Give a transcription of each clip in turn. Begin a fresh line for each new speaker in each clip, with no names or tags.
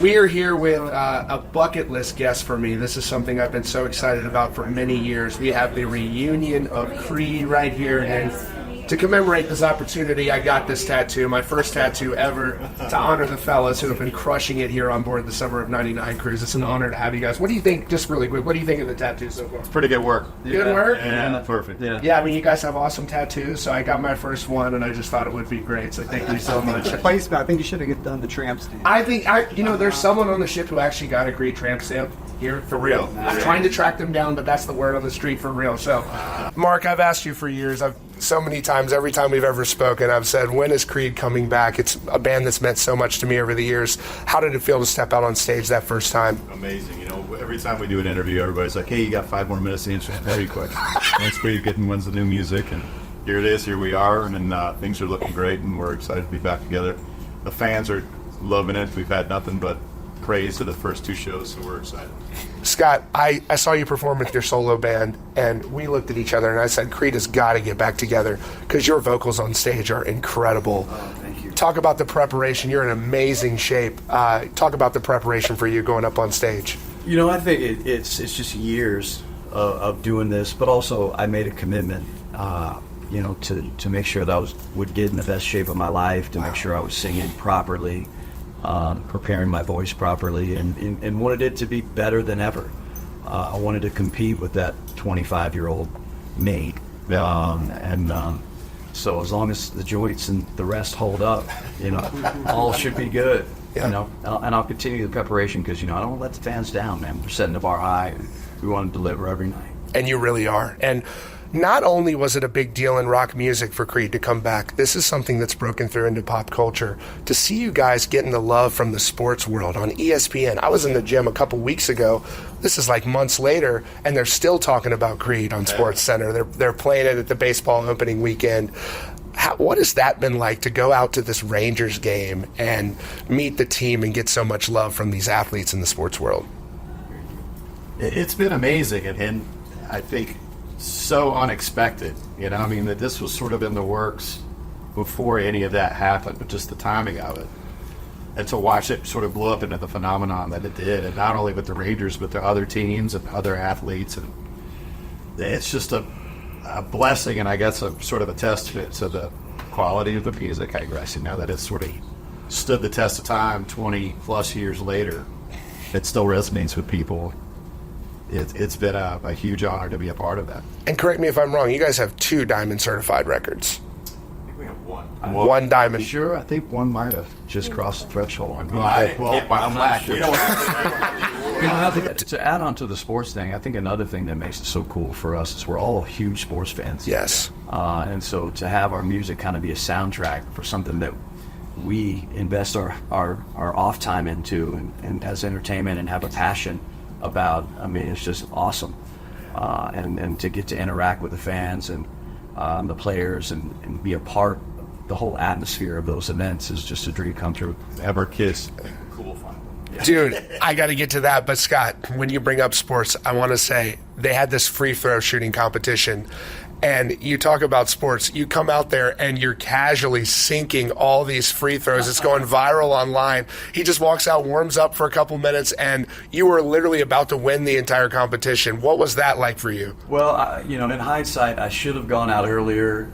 We are here with a bucket list guest for me. This is something I've been so excited about for many years. We have the reunion of Creed right here, and to commemorate this opportunity, I got this tattoo, my first tattoo ever, to honor the fellas who have been crushing it here on board the Summer of '99 cruise. It's an honor to have you guys. What do you think, just really quick, what do you think of the tattoo so far?
It's pretty good work.
Good work?
Yeah, perfect.
Yeah, I mean, you guys have awesome tattoos, so I got my first one, and I just thought it would be great, so thank you so much.
I think you should have done the tramp stamp.
I think, there's someone on the ship who actually got a great tramp stamp here, for real. I'm trying to track them down, but that's the word on the street for real. So, Mark, I've asked you for years, so many times, every time we've ever spoken, I've said, when is Creed coming back? It's a band that's meant so much to me over the years. How did it feel to step out on stage that first time?
Amazing. Every time we do an interview, everybody's like, hey, you got 5 more minutes to answer very quick. Thanks, Creed, getting when's the new music, and here it is, here we are, and things are looking great, and we're excited to be back together. The fans are loving it. We've had nothing but praise to the first 2 shows, so we're excited.
Scott, I saw you perform with your solo band, and we looked at each other, and I said, Creed has got to get back together, because your vocals on stage are incredible.
Oh, thank you.
Talk about the preparation. You're in amazing shape. Talk about the preparation for you going up on stage.
I think it's just years of doing this, but also I made a commitment, to make sure that I would get in the best shape of my life, to make sure I was singing properly, preparing my voice properly, and wanted it to be better than ever. I wanted to compete with that 25-year-old me. So as long as the joints and the rest hold up, all should be good.
Yeah.
And I'll continue the preparation because, I don't want to let the fans down, man. We're setting the bar high, and we want to deliver every night.
And you really are. And not only was it a big deal in rock music for Creed to come back, this is something that's broken through into pop culture. To see you guys getting the love from the sports world on ESPN. I was in the gym a couple weeks ago. This is like months later, and they're still talking about Creed on Sports Center. They're playing it at the baseball opening weekend. What has that been like to go out to this Rangers game and meet the team and get so much love from these athletes in the sports world?
It's been amazing, and I think so unexpected. That this was sort of in the works before any of that happened, but just the timing of it. And to watch it sort of blow up into the phenomenon that it did, and not only with the Rangers, but the other teams and other athletes. And it's just a blessing, and I guess a sort of a testament to the quality of the music, I guess, that it's sort of stood the test of time 20 plus years later. It still resonates with people. It's been a huge honor to be a part of that.
And correct me if I'm wrong, you guys have 2 diamond certified records.
I think we have 1.
One diamond.
Sure, I think one might have just crossed the threshold.
I'm not sure.
To add on to the sports thing, I think another thing that makes it so cool for us is we're all huge sports fans.
Yes.
And so to have our music kind of be a soundtrack for something that we invest our off time into and as entertainment and have a passion about, it's just awesome. And to get to interact with the fans and the players and be a part of the whole atmosphere of those events is just a dream come true.
Ever kiss. Cool fun.
Dude, I got to get to that. But Scott, when you bring up sports, I want to say they had this free throw shooting competition. And you talk about sports, you come out there and you're casually sinking all these free throws. It's going viral online. He just walks out, warms up for a couple minutes, and you were literally about to win the entire competition. What was that like for you?
Well, in hindsight, I should have gone out earlier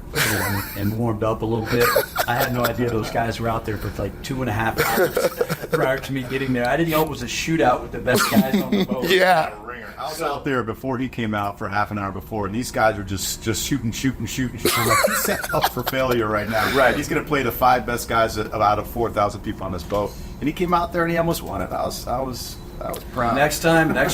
and warmed up a little bit. I had no idea those guys were out there for like 2.5 hours prior to me getting there. I didn't know it was a shootout with the best guys on the boat.
Yeah.
I was out there before he came out for half an hour before, and these guys were just shooting. Like, he's set up for failure right now.
Right.
He's going to play the 5 best guys out of 4,000 people on this boat, and he came out there and he almost won it. I was proud.
Next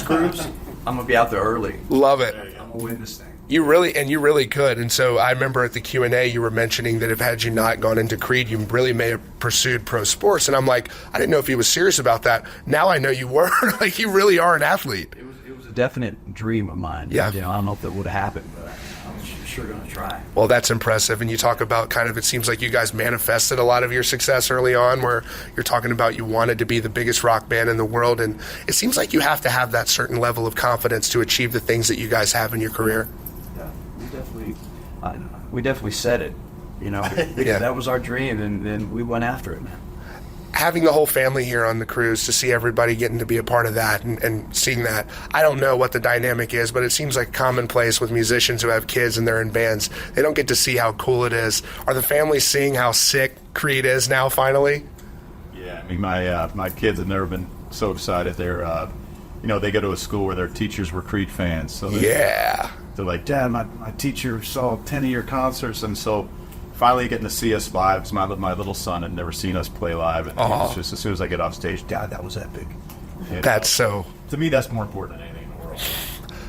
cruise, I'm gonna be out there early.
Love it.
I'm gonna win this thing.
You really could. And so I remember at the Q&A you were mentioning that if had you not gone into Creed, you really may have pursued pro sports. And I'm like, I didn't know if he was serious about that. Now I know you were. Like, you really are an athlete.
It was a definite dream of mine.
Yeah.
I don't know if that would have happened, but I was sure going to try.
Well, that's impressive. And you talk about it seems like you guys manifested a lot of your success early on, where you're talking about you wanted to be the biggest rock band in the world. And it seems like you have to have that certain level of confidence to achieve the things that you guys have in your career.
Yeah, we definitely said it.
Yeah.
That was our dream, and we went after it, man.
having the whole family here on the cruise, to see everybody getting to be a part of that and seeing that. I don't know what the dynamic is, but it seems like commonplace with musicians who have kids and they're in bands. They don't get to see how cool it is. Are the families seeing how sick Creed is now finally?
Yeah, I mean, my kids have never been so excited. They're, they go to a school where their teachers were Creed fans. So they're like, Dad, my teacher saw 10 of your concerts, and so finally getting to see us live. My little son had never seen us play live, and it's just as soon as I get off stage, Dad, that was epic.
That's so.
To me, that's more important than anything in the world.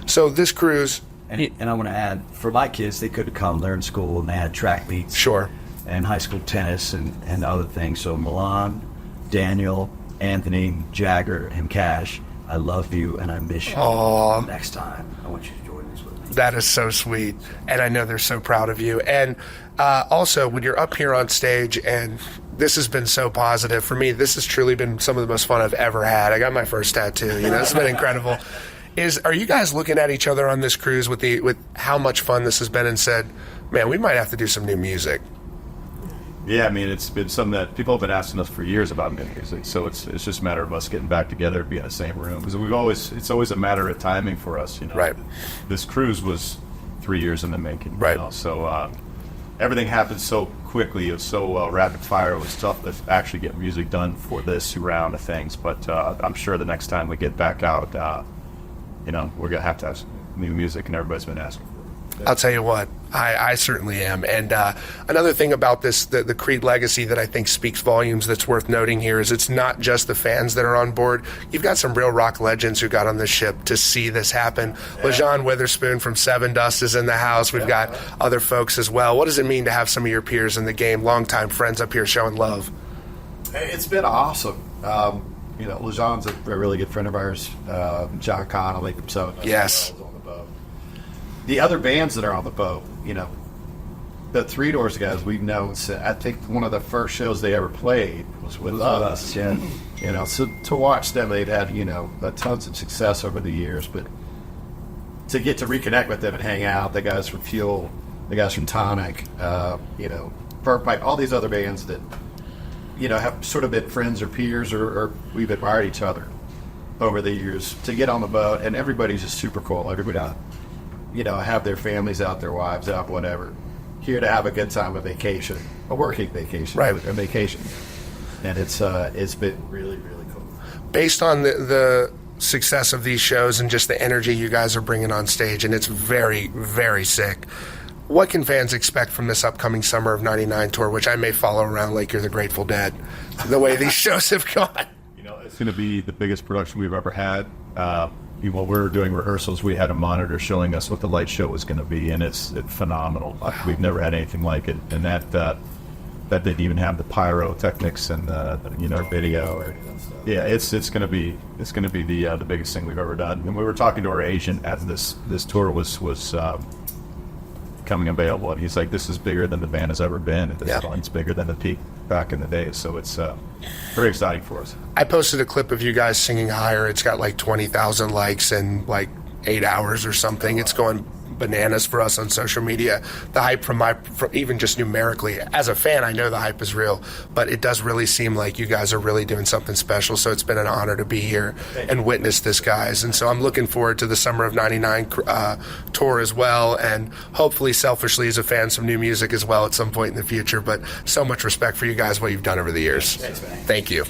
So this cruise,
And I want to add, for my kids, they could have come. They're in school, and they had track meets.
Sure.
And high school tennis and other things. So Milan, Daniel, Anthony, Jagger, and Cash, I love you, and I miss you.
Aww.
Next time, I want you to join us with me.
That is so sweet, and I know they're so proud of you. And also, when you're up here on stage, and this has been so positive for me, this has truly been some of the most fun I've ever had. I got my first tattoo. It's been incredible. Are you guys looking at each other on this cruise with how much fun this has been, and said, "Man, we might have to do some new music"?
Yeah, I mean, it's been something that people have been asking us for years about new music. So it's just a matter of us getting back together, be in the same room, because it's always a matter of timing for us.
Right.
This cruise was 3 years in the making.
Right.
So everything happened so quickly. It was so rapid fire. It was tough to actually get music done for this round of things. But I'm sure the next time we get back out, we're gonna have to have new music, and everybody's been asking for it.
I'll tell you what, I certainly am. And another thing about this, the Creed legacy that I think speaks volumes that's worth noting here is it's not just the fans that are on board. You've got some real rock legends who got on this ship to see this happen. Yeah. LeJean Witherspoon from Seven Dust is in the house. We've got other folks as well. What does it mean to have some of your peers in the game, longtime friends up here showing love?
It's been awesome. LeJean's a really good friend of ours. John Connolly from Seven Dust.
Yes.
The other bands that are on the boat, the Three Doors guys we've known. I think one of the first shows they ever played was with us.
Yeah.
So to watch them, they've had tons of success over the years, but to get to reconnect with them and hang out, the guys from Fuel, the guys from Tonic, Burpipe, all these other bands that have sort of been friends or peers or we've admired each other over the years, to get on the boat, and everybody's just super cool. Everybody have their families out, their wives out, whatever, here to have a good time, a vacation, a working vacation,
right?
A vacation, and it's been really, really cool.
Based on the success of these shows and just the energy you guys are bringing on stage, and it's very, very sick. What can fans expect from this upcoming Summer of '99 tour, which I may follow around like you're the Grateful Dead, the way these shows have gone?
It's going to be the biggest production we've ever had. While we were doing rehearsals, we had a monitor showing us what the light show was going to be, and it's phenomenal.
Wow.
We've never had anything like it, and that didn't even have the pyrotechnics and video. Yeah, it's going to be the biggest thing we've ever done. And we were talking to our agent as this tour was becoming available, and he's like, "This is bigger than the band has ever been at this point. It's bigger than the peak back in the day." So it's very exciting for us.
I posted a clip of you guys singing Higher. It's got like 20,000 likes in like 8 hours or something. It's going bananas for us on social media. The hype from even just numerically, as a fan, I know the hype is real, but it does really seem like you guys are really doing something special. So it's been an honor to be here and witness this, guys. And so I'm looking forward to the Summer of '99 tour as well, and hopefully, selfishly, as a fan, some new music as well at some point in the future. But so much respect for you guys, what you've done over the years.
Thanks, man.
Thank you.